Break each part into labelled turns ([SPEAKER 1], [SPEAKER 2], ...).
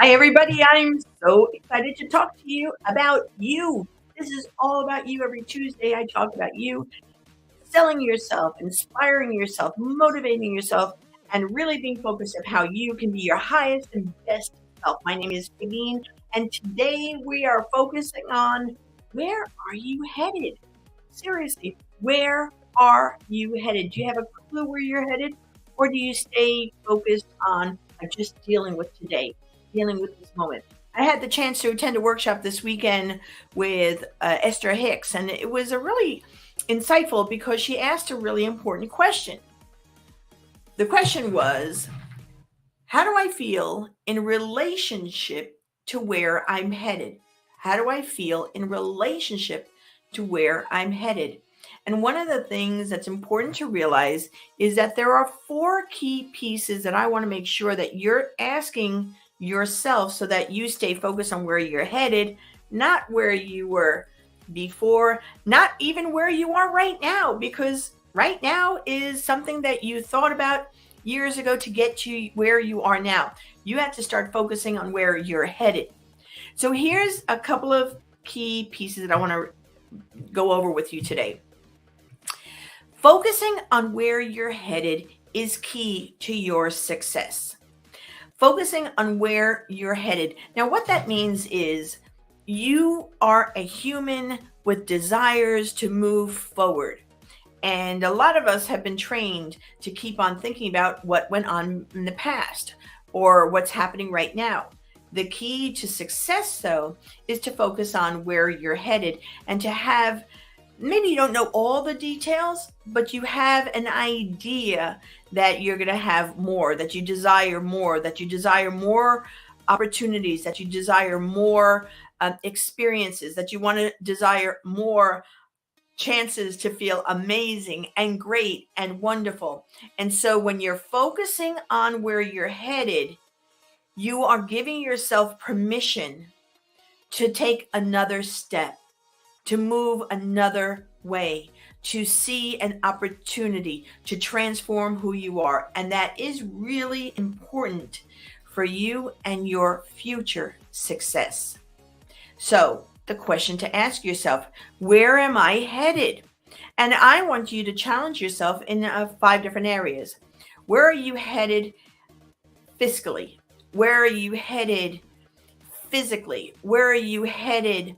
[SPEAKER 1] Hi, everybody. I'm so excited to talk to you about you. This is all about you. Every Tuesday, I talk about you, selling yourself, inspiring yourself, motivating yourself, and really being focused on how you can be your highest and best self. My name is Fabienne, and today we are focusing on where are you headed? Seriously, where are you headed? Do you have a clue where you're headed? Or do you stay focused on just dealing with today, dealing with this moment? I had the chance to attend a workshop this weekend with Esther Hicks, and it was a really insightful because she asked a really important question. The question was, how do I feel in relationship to where I'm headed? How do I feel in relationship to where I'm headed? And one of the things that's important to realize is that there are four key pieces that I want to make sure that you're asking yourself so that you stay focused on where you're headed, not where you were before, not even where you are right now, because right now is something that you thought about years ago to get to where you are now. You have to start focusing on where you're headed. So here's a couple of key pieces that I want to go over with you today. Focusing on where you're headed is key to your success. Focusing on where you're headed. Now, what that means is you are a human with desires to move forward. And a lot of us have been trained to keep on thinking about what went on in the past or what's happening right now. The key to success, though, is to focus on where you're headed and to have, maybe you don't know all the details, but you have an idea that you're going to have more, that you desire more, that you desire more opportunities, that you desire more experiences, that you want to desire more chances to feel amazing and great and wonderful. And so when you're focusing on where you're headed, you are giving yourself permission to take another step, to move another way, to see an opportunity to transform who you are. And that is really important for you and your future success. So, the question to ask yourself, where am I headed? And I want you to challenge yourself in 5 different areas. Where are you headed fiscally? Where are you headed physically? Where are you headed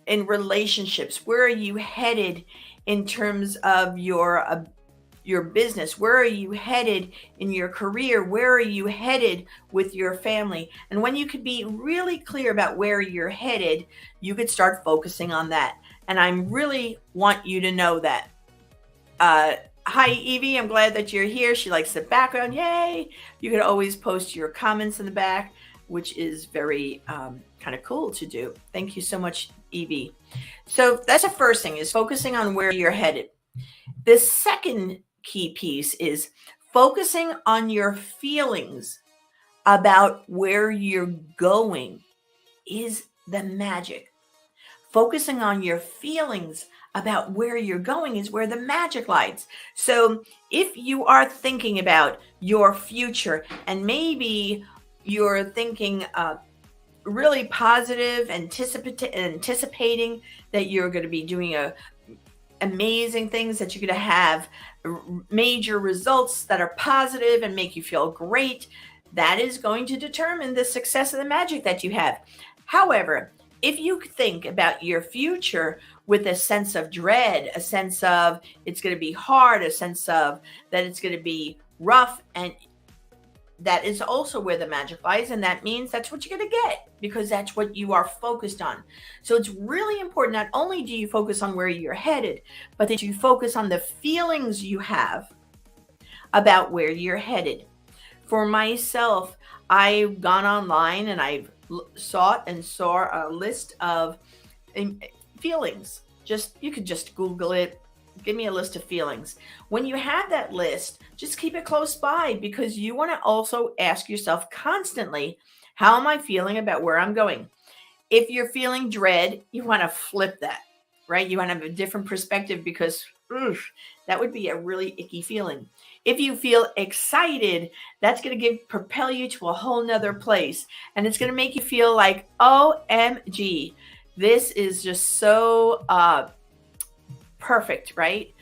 [SPEAKER 1] in relationships? Where are you headed in terms of your business? Where are you headed in your career? Where are you headed with your family? And when you could be really clear about where you're headed, you could start focusing on that. And I really want you to know that. Hi, Evie. I'm glad that you're here. She likes the background. Yay. You can always post your comments in the back, which is very kind of cool to do. Thank you so much, Evie. So that's the first thing, is focusing on where you're headed. The second key piece is focusing on your feelings about where you're going is the magic. Focusing on your feelings about where you're going is where the magic lies. So if you are thinking about your future and maybe you're thinking really positive, anticipating that you're going to be doing amazing things, that you're going to have major results that are positive and make you feel great, that is going to determine the success of the magic that you have. However, if you think about your future with a sense of dread, a sense of it's going to be hard, a sense of that it's going to be rough, and that is also where the magic lies. And that means that's what you're going to get because that's what you are focused on. So it's really important. Not only do you focus on where you're headed, but that you focus on the feelings you have about where you're headed. For myself, I've gone online and I've sought and saw a list of feelings. You could just Google it. Give me a list of feelings. When you have that list, just keep it close by because you want to also ask yourself constantly, how am I feeling about where I'm going? If you're feeling dread, you want to flip that, right? You want to have a different perspective because that would be a really icky feeling. If you feel excited, that's going to propel you to a whole nother place. And it's going to make you feel like, OMG, this is just so perfect, right?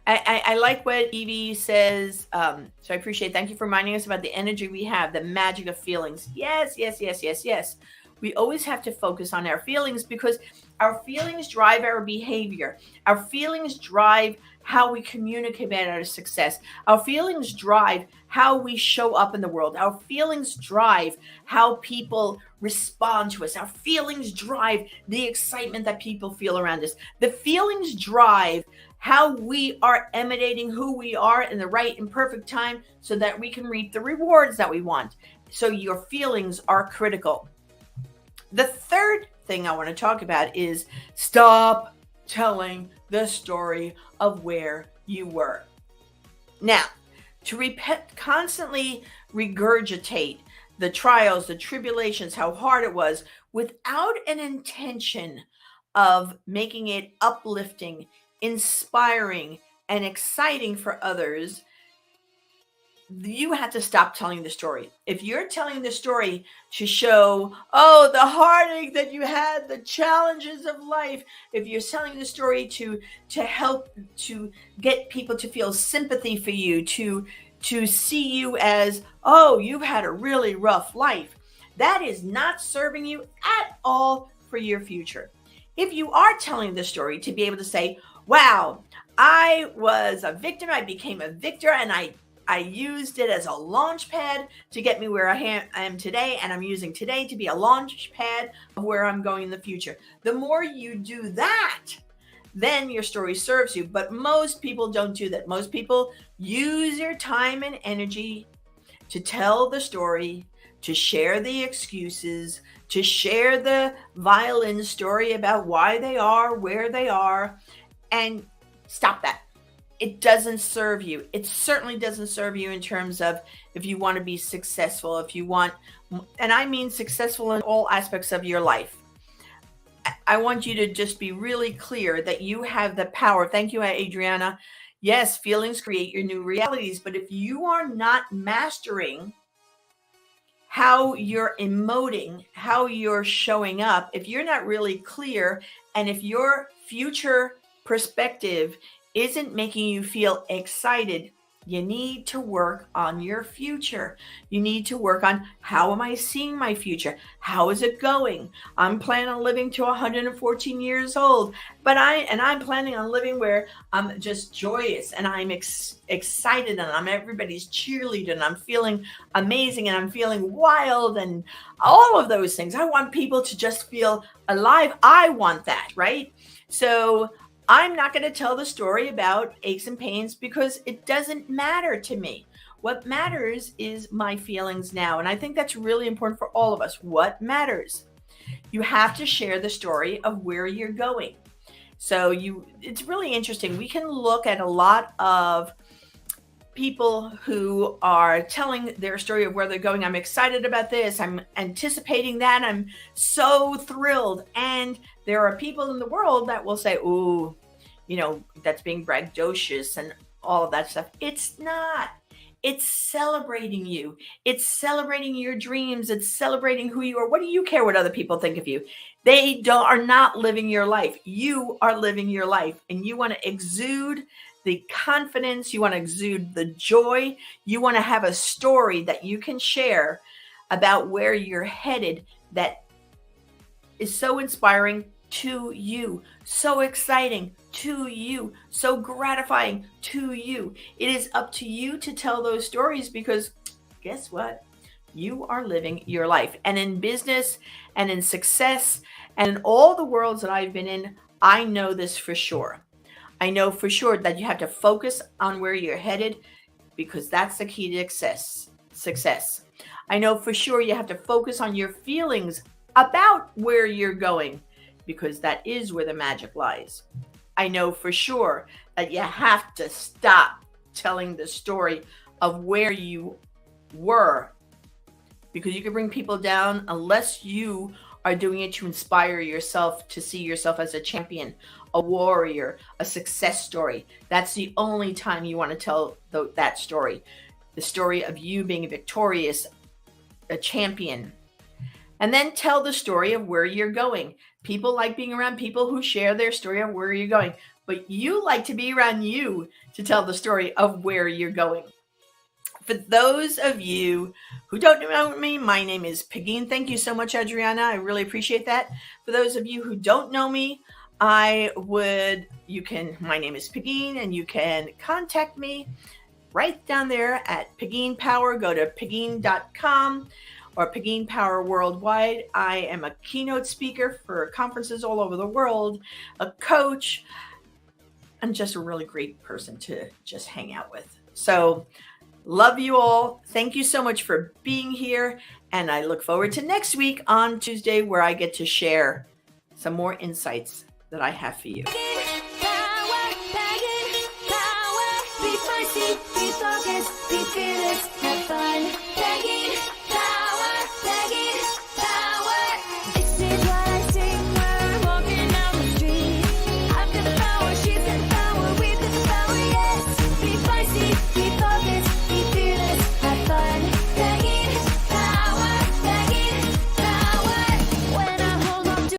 [SPEAKER 1] I like what Evie says. So I appreciate. Thank you for reminding us about the energy we have, the magic of feelings. Yes, yes, yes, yes, yes. We always have to focus on our feelings because our feelings drive our behavior. Our feelings drive how we communicate about our success. Our feelings drive how we show up in the world. Our feelings drive how people respond to us. Our feelings drive the excitement that people feel around us. The feelings drive how we are emanating who we are in the right and perfect time so that we can reap the rewards that we want. So your feelings are critical. The third thing I want to talk about is stop telling the story of where you were. Now, to constantly regurgitate the trials, the tribulations, how hard it was, without an intention of making it uplifting, inspiring, and exciting for others, you have to stop telling the story. If you're telling the story to show, the heartache that you had, the challenges of life, if you're telling the story to help to get people to feel sympathy for you, to see you as, you've had a really rough life, that is not serving you at all for your future. If you are telling the story to be able to say, wow, I was a victim, I became a victor, and I used it as a launch pad to get me where I am today, and I'm using today to be a launch pad of where I'm going in the future. The more you do that, then your story serves you. But most people don't do that. Most people use their time and energy to tell the story, to share the excuses, to share the violin story about why they are where they are, and stop that. It doesn't serve you. It certainly doesn't serve you in terms of if you want to be successful, if you want, and I mean successful in all aspects of your life. I want you to just be really clear that you have the power. Thank you, Adriana. Yes, feelings create your new realities, but if you are not mastering how you're emoting, how you're showing up, if you're not really clear, and if your future perspective isn't making you feel excited, you need to work on your future. You need to work on, how am I seeing my future? How is it going? I'm planning on living to 114 years old, but I'm planning on living where I'm just joyous and I'm excited and I'm everybody's cheerleader and I'm feeling amazing and I'm feeling wild and all of those things. I want people to just feel alive. I want that, right? So I'm not going to tell the story about aches and pains because it doesn't matter to me. What matters is my feelings now. And I think that's really important for all of us. What matters? You have to share the story of where you're going. So it's really interesting. We can look at a lot of people who are telling their story of where they're going. I'm excited about this. I'm anticipating that. I'm so thrilled. And there are people in the world that will say, ooh, that's being braggadocious and all of that stuff. It's not. It's celebrating you. It's celebrating your dreams. It's celebrating who you are. What do you care what other people think of you? They are not living your life. You are living your life, and you want to exude the confidence. You want to exude the joy. You want to have a story that you can share about where you're headed that is so inspiring to you, so exciting to you, so gratifying to you. It is up to you to tell those stories because guess what? You are living your life. And in business and in success and in all the worlds that I've been in, I know this for sure. I know for sure that you have to focus on where you're headed because that's the key to success. I know for sure you have to focus on your feelings about where you're going because that is where the magic lies. I know for sure that you have to stop telling the story of where you were because you can bring people down unless you are doing it to inspire yourself to see yourself as a champion, a warrior, a success story. That's the only time you want to tell that story. The story of you being victorious, a champion. And then tell the story of where you're going. People like being around people who share their story of where you're going, but you like to be around you to tell the story of where you're going. For those of you who don't know me, my name is Pegeen. Thank you so much, Adriana. I really appreciate that. For those of you who don't know me, my name is Pegeen, and you can contact me right down there at Pegeen Power. Go to pegeen.com or Pegeen Power Worldwide. I am a keynote speaker for conferences all over the world, a coach, and just a really great person to just hang out with. So love you all. Thank you so much for being here. And I look forward to next week on Tuesday, where I get to share some more insights that I have for you. Be feisty, be focused, be fearless, have fun. Pegeen Power, Pegeen Power. This is what